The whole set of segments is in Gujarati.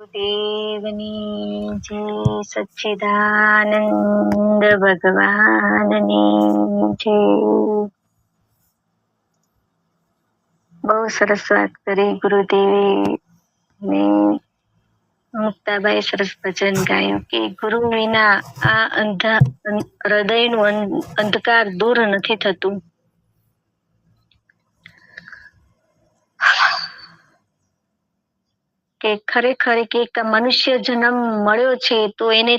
દેવની જય, સચ્ચિદાનંદ ભગવાનની જય. બહુ સરસ વાત કરી ગુરુદેવે ને મુક્તાબાઈ સરસ ભજન ગાયું કે ગુરુ વિના આ હૃદયનું અંધકાર દૂર નથી થતું. કે ખરેખર એક મનુષ્ય જન્મ મળ્યો છે તો એને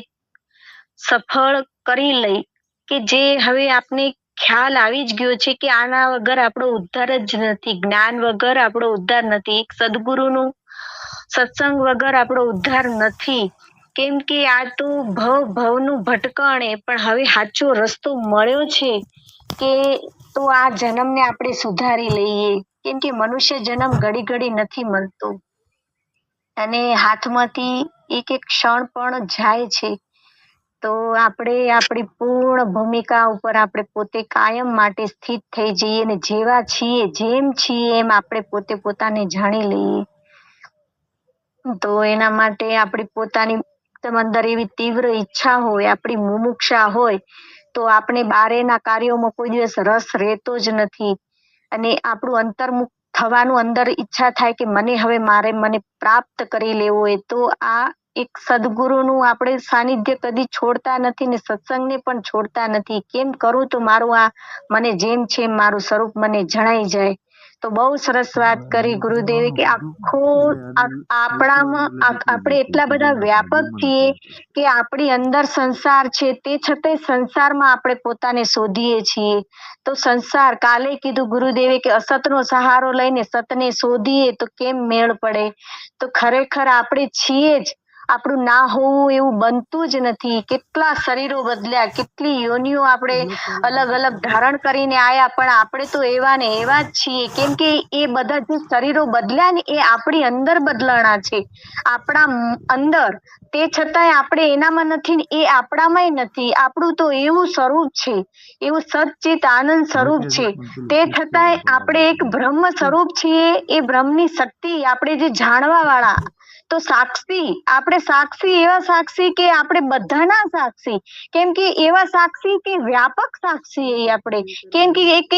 સફળ કરી લઈ કે જે હવે આપને ખ્યાલ આવી જ ગયો છે કે આના વગર આપણો ઉદ્ધાર જ નથી, જ્ઞાન વગર આપણો ઉદ્ધાર નથી, એક સદગુરુનું સત્સંગ વગર આપણો ઉદ્ધાર નથી. કેમ કે આ તો ભવનું ભટકણ પણ હવે સાચો રસ્તો મળ્યો છે કે તો આ જન્મને આપણે સુધારી લઈએ. કેમ કે મનુષ્ય જન્મ ઘડી ઘડી નથી મળતો અને હાથમાંથી એક એક ક્ષણ પણ જાય છે. તો આપણે આપણી પૂર્ણ ભૂમિકા ઉપર આપણે પોતે કાયમ માટે સ્થિત થઈ જઈએ અને જેવા છીએ જેમ છીએ એમ આપણે પોતે પોતાને જાણી લઈએ. તો એના માટે આપણી પોતાની અંદર એવી તીવ્ર ઈચ્છા હોય, આપણી મુમુક્ષા હોય તો આપણે બારેના કાર્યોમાં કોઈ દિવસ રસ રહેતો જ નથી અને આપણું અંતર્મુખ થવાનું અંદર ઈચ્છા થાય કે મને પ્રાપ્ત કરી લેવો હોય તો આ એક સદગુરુનું આપણે સાનિધ્ય કદી છોડતા નથી ને સત્સંગને પણ છોડતા નથી. કેમ કરું તો મારું આ મને જેમ છે મારું સ્વરૂપ મને જણાઈ જાય. તો બહુ સરસ વાત કરી ગુરુદેવે કે આપણામાં આપણે એટલા બધા વ્યાપક છીએ કે આપણી અંદર સંસાર છે તે છતાંય સંસારમાં આપણે પોતાને શોધીએ છીએ. તો સંસાર કાલે કીધું ગુરુદેવે કે અસતનો સહારો લઈને સતને શોધીએ તો કેમ મેળ પડે. તો ખરેખર આપણે છીએ જ, આપણું ના હોવું એવું બનતું જ નથી. કેટલા શરીરો બદલ્યા, કેટલી યોનિઓ આપણે અલગ અલગ ધારણ કરીને આયા પણ આપણે તો એવા ને એવા જ છીએ. કેમ કે એ બધા જે શરીરો બદલ્યા ને એ આપણી અંદર બદલાણા છે, આપણા અંદર. તે છતાંય આપણે એનામાં નથી ને એ આપણામાંય નથી. આપણું તો એવું સ્વરૂપ છે, એવું સચ્ચિત આનંદ સ્વરૂપ છે. તે છતાંય આપણે એક બ્રહ્મ સ્વરૂપ છીએ. એ બ્રહ્મની શક્તિ આપણે જે જાણવા વાળા તો સાક્ષી, આપણે સાક્ષી એવા સાક્ષી કે આપણે બધાના સાક્ષી. કેમ કે એવા સાક્ષી કે વ્યાપક સાક્ષી આપણે. કેમ કે એક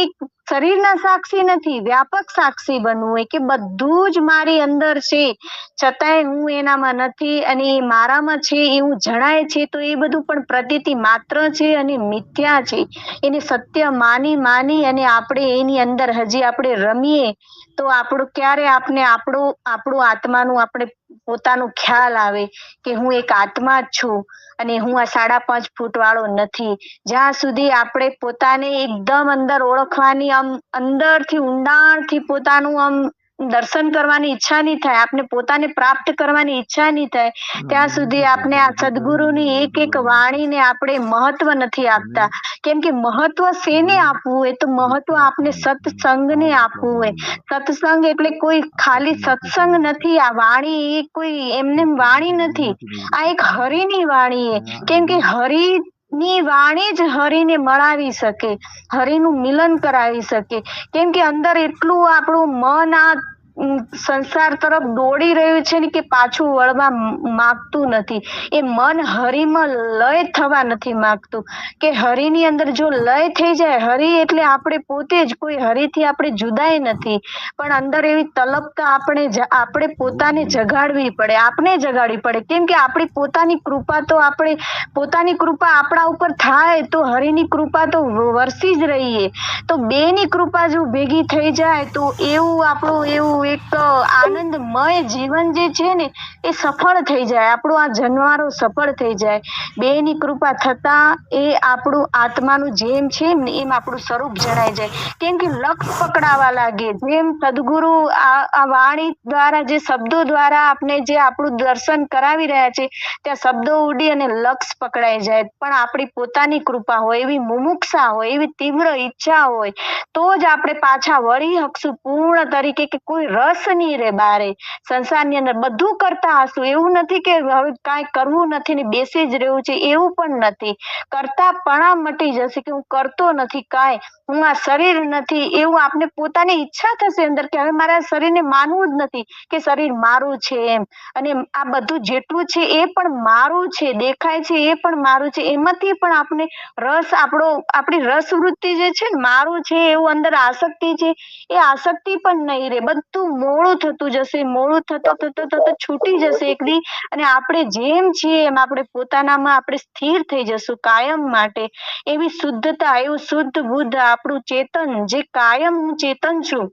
શરીરના સાક્ષી નથી, વ્યાપક સાક્ષી બનવું હોય કે બધું જ મારી અંદર છે છતાંય હું એનામાં નથી અને એ મારામાં છે એવું જણાય છે. તો એ બધું પણ પ્રતીતિ માત્ર છે અને મિથ્યા છે. એને સત્ય માની અને આપણે એની અંદર હજી આપણે રમીએ તો આપણું ક્યારે આપણું આત્માનું આપણે પોતાનું ખ્યાલ આવે કે હું એક આત્મા જ છું અને હું આ 5.5 ફૂટ વાળો નથી. જ્યાં સુધી આપણે પોતાને એકદમ અંદર ઓળખવાની અંદરથી ઊંડાણથી પોતાનું દર્શન કરવાની ઈચ્છા નહીં થાય, આપણે પોતાને પ્રાપ્ત કરવાની ઈચ્છા નહીં થાય ત્યાં સુધી આપણે આ સદગુરુની એક એક વાણીને આપણે મહત્વ નથી આપતા. કેમ કે મહત્વ શેને આપવું હોય તો મહત્વ આપણે સત્સંગને આપવું હોય. સત્સંગ એટલે કોઈ ખાલી સત્સંગ નથી. આ વાણી એ કોઈ એમને વાણી નથી, આ એક હરિની વાણી. કેમ કે હરિની વાણી જ હરિને મળાવી શકે, હરિનું મિલન કરાવી શકે. કેમ કે અંદર એટલું આપણું મન આ સંસાર તરફ દોડી રહ્યું છે ને કે પાછું વળવા માંગતું નથી. એ મન હરિમાં લય થવા નથી માંગતું. કે હરિની અંદર જો લય થઈ જાય, હરિ એટલે આપણે પોતે જ, કોઈ હરિથી આપણે જુદાય નથી. પણ અંદર એવી તલપતા આપણે પોતાને જગાડવી પડે, આપણે જગાડવી પડે. કેમ કે આપણી પોતાની કૃપા તો પોતાની કૃપા આપણા ઉપર થાય તો હરિની કૃપા તો વરસી જ રહીએ. તો બેની કૃપા જો ભેગી થઈ જાય તો એવું એક આનંદમય જીવન જે છે ને એ સફળ થઈ જાય. આપણો આ જન્મારો સફળ થઈ જાય બેની કૃપા થતા. એ આપણું આત્માનું જેમ છે ને એમ આપણું સ્વરૂપ જણાય જાય. કેમ કે લક્ષ પકડાવા લાગે. જેમ સદગુરુ આ વાણી દ્વારા જે શબ્દો દ્વારા આપણે જે આપણું દર્શન કરાવી રહ્યા છે ત્યાં શબ્દો ઉડી અને લક્ષ પકડાઈ જાય. પણ આપણી પોતાની કૃપા હોય, એવી મુમુક્ષા હોય, એવી તીવ્ર ઈચ્છા હોય તો જ આપણે પાછા વળી શકશું પૂર્ણ તરીકે. કે કોઈ રસ નહીં રે બારે. સંસારની અંદર બધું કરતા હશું, એવું નથી કે હવે કાંઈ કરવું નથી ને બેસી જ રહેવું છે, એવું પણ નથી. કરતાપણા મટી જશે કે હું કરતો નથી કાંઈ, હું આ શરીર નથી, એવું આપણે પોતાની ઈચ્છા થશે અંદર કે હવે મારે આ શરીરને માનવું જ નથી કે શરીર મારું છે એમ. અને આ બધું જેટલું છે એ પણ મારું છે, દેખાય છે એ પણ મારું છે. એમાંથી પણ આપણે આપણી રસવૃત્તિ જે છે ને મારું છે એવું અંદર આસક્તિ છે, એ આસક્તિ પણ નહીં રે. બધું મોડું થતું જશે, મોડું થતો છૂટી જશે એક દી. અને આપણે જેમ છીએ એમ આપણે પોતાનામાં આપણે સ્થિર થઈ જશું કાયમ માટે. એવી શુદ્ધતા, એવું શુદ્ધ બુદ્ધ આપણું ચેતન, જે કાયમ હું ચેતન છું,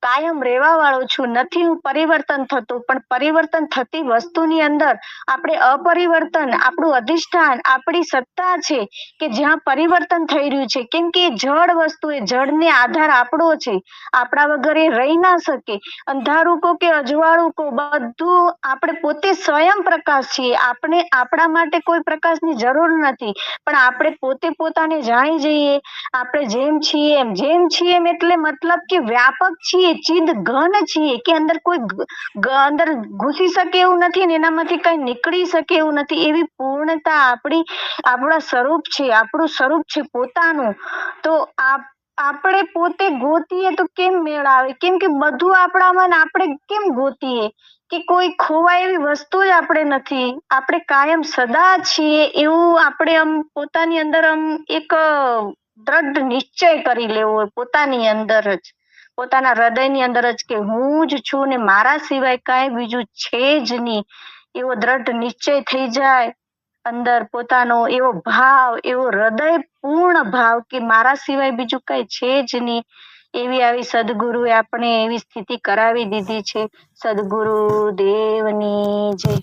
કાયમ રહેવા વાળો છું, નથી હું પરિવર્તન થતું. પણ પરિવર્તન થતી વસ્તુની અંદર આપણે અપરિવર્તન, આપણું અધિષ્ઠાન, આપણી સત્તા છે કે જ્યાં પરિવર્તન થઈ રહ્યું છે. કેમ કે એ જળ વસ્તુ, એ જળને આધાર આપણો છે, આપણા વગર એ રહી ના શકે. અંધારું કો કે અજવાળું કો, બધું આપણે પોતે સ્વયં પ્રકાશ છીએ. આપણે આપણા માટે કોઈ પ્રકાશની જરૂર નથી, પણ આપણે પોતે પોતાને જાણી જઈએ. આપણે જેમ છીએ એમ એટલે મતલબ કે વ્યાપક છીએ, ચિદ ઘન છીએ, કે અંદર કોઈ અંદર ઘૂસી શકે એવું નથી ને એનામાંથી કઈ નીકળી શકે એવું નથી. એવી પૂર્ણતા આપણા સ્વરૂપ છે, આપણું સ્વરૂપ છે પોતાનું. તો આપણે પોતે ગોતીએ તો કેમ મેળ આવે? કેમ કે બધું આપણામાં આપણે કેમ ગોતીએ કે કોઈ ખોવાય એવી વસ્તુ જ આપણે નથી. આપણે કાયમ સદા છીએ એવું આપણે આમ પોતાની અંદર આમ એક દ્રઢ નિશ્ચય કરી લેવો હોય પોતાની અંદર જ, પોતાના હૃદયની અંદર જ, કે હું જ છું ને મારા સિવાય કાંઈ બીજું છે જ નહીં. એવો દ્રઢ નિશ્ચય થઈ જાય અંદર પોતાનો, એવો ભાવ, એવો હૃદય પૂર્ણ ભાવ કે મારા સિવાય બીજું કઈ છે જ નહીં. એવી આવી સદગુરુએ આપણે એવી સ્થિતિ કરાવી દીધી છે. સદગુરુ દેવની જય.